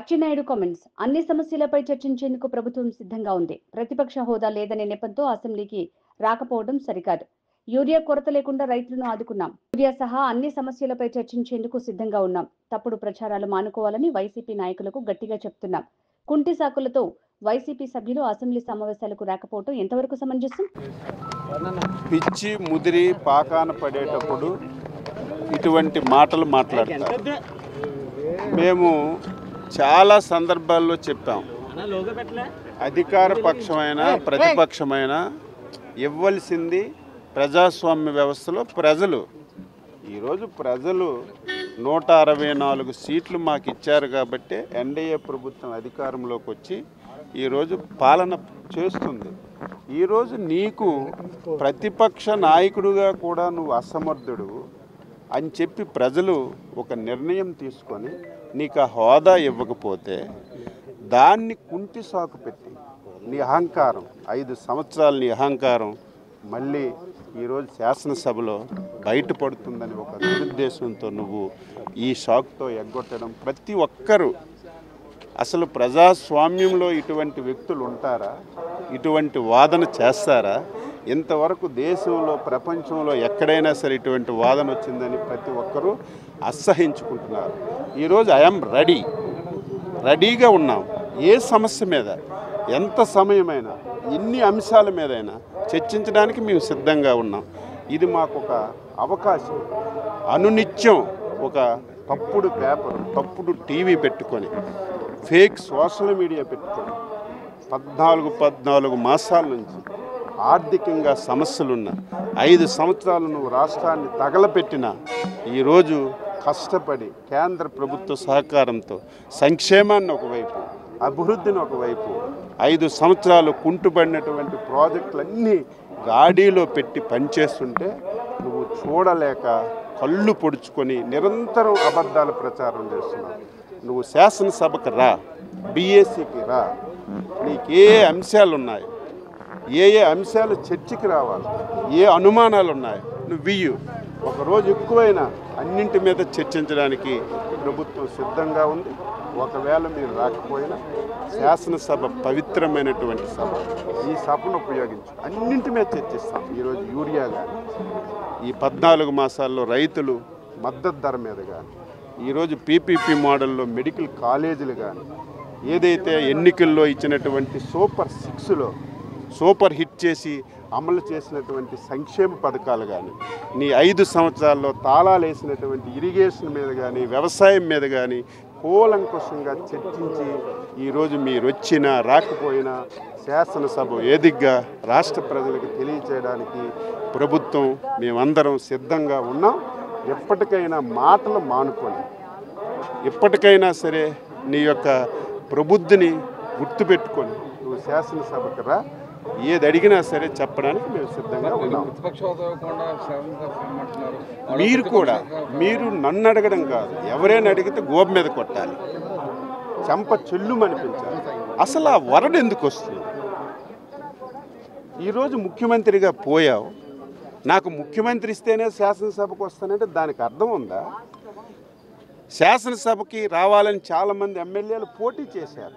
Atchannaidu comments. అన్ని సమస్యలపై చర్చించేందుకు ప్రభుత్వం సిద్ధంగా ఉంది. ప్రతిపక్ష హోదా లేదనే నెపంతో అసెంబ్లీకి రాకపోవడం సరికాదు. యూరియా కొరత లేకుండా రైతులను ఆదుకున్నాం. యూరియా సహా అన్ని సమస్యలపై చర్చించేందుకు సిద్ధంగా ఉన్నాం. తప్పుడు ప్రచారాలు మానుకోవాలని వైసీపీ నాయకులకు గట్టిగా చెప్తున్నాం. కుంటి సాకులతో వైసీపీ సభ్యులు అసెంబ్లీ సమావేశాలకు రాకపోవడం ఎంతవరకు సమంజసం? పిచ్చి ముదిరి పాకాన పడేటప్పుడు ఇటువంటి మాటలు మాట్లాడతారు. మేము చాలా సందర్భాల్లో చెప్పాం, అధికార పక్షమైన ప్రతిపక్షమైన ఇవ్వాల్సింది ప్రజాస్వామ్య వ్యవస్థలో ప్రజలు. ఈరోజు ప్రజలు 164 సీట్లు మాకు ఇచ్చారు కాబట్టి ఎన్డీఏ ప్రభుత్వం అధికారంలోకి వచ్చి ఈరోజు పాలన చేస్తుంది. ఈరోజు నీకు ప్రతిపక్ష నాయకుడిగా కూడా నువ్వు అసమర్థుడు అని చెప్పి ప్రజలు ఒక నిర్ణయం తీసుకొని నీకు ఆ హోదా ఇవ్వకపోతే దాన్ని కుంటి సాకు పెట్టి నీ అహంకారం 5 సంవత్సరాలు నీ అహంకారం మళ్ళీ ఈరోజు శాసనసభలో బయటపడుతుందని ఒక దురుద్దేశంతో నువ్వు ఈ షాక్తో ఎగ్గొట్టడం. ప్రతి ఒక్కరూ అసలు ప్రజాస్వామ్యంలో ఇటువంటి వ్యక్తులు ఉంటారా? ఇటువంటి వాదన చేస్తారా? ఇంతవరకు దేశంలో ప్రపంచంలో ఎక్కడైనా సరే ఇటువంటి వాదన వచ్చిందని ప్రతి ఒక్కరూ అసహించుకుంటున్నారు. ఈరోజు ఐఎమ్ రెడీగా ఉన్నాం. ఏ సమస్య మీద ఎంత సమయమైనా ఎన్ని అంశాల మీదైనా చర్చించడానికి మేము సిద్ధంగా ఉన్నాం. ఇది మాకు ఒక అవకాశం. అనునిత్యం ఒక తప్పుడు పేపర్, తప్పుడు టీవీ పెట్టుకొని, ఫేక్ సోషల్ మీడియా పెట్టుకొని 14 మాసాల నుంచి ఆర్థికంగా సమస్యలున్న 5 సంవత్సరాలు నువ్వు రాష్ట్రాన్ని తగలపెట్టిన ఈరోజు కష్టపడి కేంద్ర ప్రభుత్వ సహకారంతో సంక్షేమాన్ని ఒకవైపు, అభివృద్ధిని ఒకవైపు, 5 సంవత్సరాలు కుంటుపడినటువంటి ప్రాజెక్టులన్నీ గాడిలో పెట్టి పనిచేస్తుంటే నువ్వు చూడలేక కళ్ళు పొడుచుకొని నిరంతరం అబద్ధాల ప్రచారం చేస్తున్నావు. నువ్వు శాసనసభకు రా, బీఏసీకి రా, నీకు ఏ అంశాలు ఉన్నాయి, ఏ అంశాలు చర్చకి రావాలి, ఏ అనుమానాలు ఉన్నాయి నువ్వు ఇయ్యు. ఒకరోజు ఎక్కువైనా అన్నింటి మీద చర్చించడానికి ప్రభుత్వం సిద్ధంగా ఉంది. ఒకవేళ మీరు రాకపోయినా శాసనసభ పవిత్రమైనటువంటి సభ, ఈ సభను ఉపయోగించి అన్నింటి మీద చర్చిస్తాం. ఈరోజు యూరియా కానీ, ఈ 14 మాసాల్లో రైతులు మద్దతు ధర మీద కానీ, ఈరోజు పీపీపీ మోడల్లో మెడికల్ కాలేజీలు కానీ, ఏదైతే ఎన్నికల్లో ఇచ్చినటువంటి సూపర్ 6లో సూపర్ హిట్ చేసి అమలు చేసినటువంటి సంక్షేమ పథకాలు కానీ, నీ 5 సంవత్సరాల్లో తాళాలు వేసినటువంటి ఇరిగేషన్ మీద కానీ, వ్యవసాయం మీద కానీ కూలంకుషంగా చర్చించి ఈరోజు మీరు వచ్చినా రాకపోయినా శాసనసభ వేదికగా రాష్ట్ర ప్రజలకు తెలియచేయడానికి ప్రభుత్వం మేమందరం సిద్ధంగా ఉన్నాం. ఎప్పటికైనా మాటలు మానుకొని, ఎప్పటికైనా సరే నీ యొక్క ప్రబుద్ధిని గుర్తుపెట్టుకొని నువ్వు శాసనసభకు రా, ఏది అడిగినా సరే చెప్పడానికి మేము సిద్ధంగా ఉన్నాం. మీరు నన్ను అడగడం కాదు, ఎవరైనా అడిగితే గోబ మీద కొట్టాలి, చెంప చెల్లుమనిపించాలి. అసలు ఆ వరడు ఎందుకు వస్తుంది? ఈరోజు ముఖ్యమంత్రిగా పోయావు, నాకు ముఖ్యమంత్రి ఇస్తేనే శాసనసభకు వస్తానంటే దానికి అర్థం ఉందా? శాసనసభకి రావాలని చాలామంది ఎమ్మెల్యేలు పోటీ చేశారు,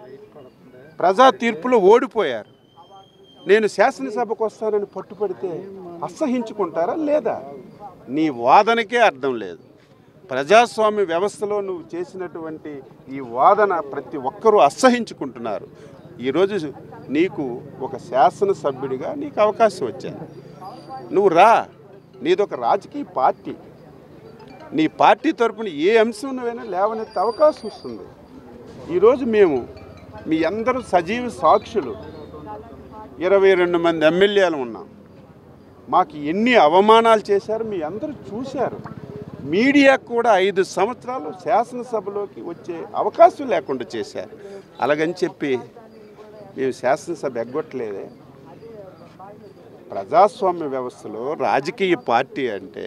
ప్రజా తీర్పులో ఓడిపోయారు. నేను శాసనసభకు వస్తానని పట్టుపడితే అసహించుకుంటారా లేదా? నీ వాదనకే అర్థం లేదు. ప్రజాస్వామ్య వ్యవస్థలో నువ్వు చేసినటువంటి ఈ వాదన ప్రతి ఒక్కరూ అసహించుకుంటున్నారు. ఈరోజు నీకు ఒక శాసనసభ్యుడిగా నీకు అవకాశం వచ్చింది, నువ్వు రా. నీదొక రాజకీయ పార్టీ, నీ పార్టీ తరపున ఏ అంశం నువ్వైనా లేవనెత్తే అవకాశం వస్తుంది. ఈరోజు మేము మీ అందరూ సజీవ సాక్షులు. 22 మంది ఎమ్మెల్యేలు ఉన్నాం. మాకు ఎన్ని అవమానాలు చేశారు మీ అందరూ చూశారు. మీడియా కూడా 5 సంవత్సరాలు శాసనసభలోకి వచ్చే అవకాశం లేకుండా చేశారు. అలాగని చెప్పి మేము శాసనసభ ఎగ్గొట్టలేదే. ప్రజాస్వామ్య వ్యవస్థలో రాజకీయ పార్టీ అంటే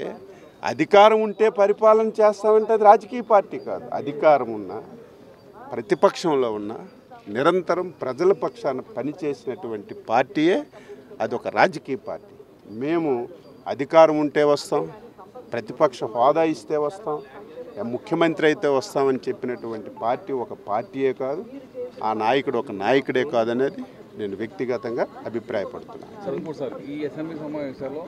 అధికారం ఉంటే పరిపాలన చేస్తామంటే అది రాజకీయ పార్టీ కాదు. అధికారం ఉన్న, ప్రతిపక్షంలో ఉన్న, నిరంతరం ప్రజల పక్షాన పనిచేసినటువంటి పార్టీయే అదొక రాజకీయ పార్టీ. మేము అధికారం ఉంటే వస్తాం, ప్రతిపక్ష హోదా ఇస్తే వస్తాం, ముఖ్యమంత్రి అయితే వస్తామని చెప్పినటువంటి పార్టీ ఒక పార్టీయే కాదు, ఆ నాయకుడు ఒక నాయకుడే కాదనేది నేను వ్యక్తిగతంగా అభిప్రాయపడుతున్నాను. ఈ అసెంబ్లీ సమావేశాల్లో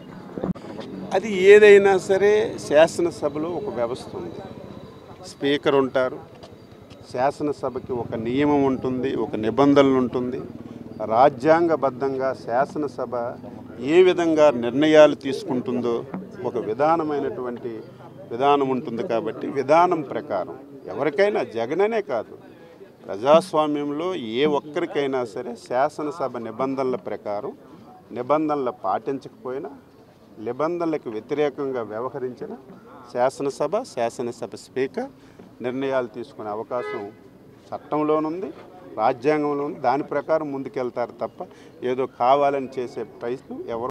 అది ఏదైనా సరే శాసనసభలో ఒక వ్యవస్థ ఉంది, స్పీకర్ ఉంటారు, శాసనసభకి ఒక నియమం ఉంటుంది, ఒక నిబంధనలు ఉంటుంది. రాజ్యాంగబద్ధంగా శాసనసభ ఏ విధంగా నిర్ణయాలు తీసుకుంటుందో ఒక విధానమైనటువంటి విధానం ఉంటుంది. కాబట్టి విధానం ప్రకారం ఎవరికైనా, జగననే కాదు, ప్రజాస్వామ్యంలో ఏ ఒక్కరికైనా సరే శాసనసభ నిబంధనల ప్రకారం నిబంధనలు పాటించకపోయినా, నిబంధనలకు వ్యతిరేకంగా వ్యవహరించిన శాసనసభ స్పీకర్ నిర్ణయాలు తీసుకునే అవకాశం చట్టంలోనుంది, రాజ్యాంగంలో ఉంది. దాని ప్రకారం ముందుకెళ్తారు తప్ప ఏదో కావాలని చేసే ప్రయత్నం ఎవరు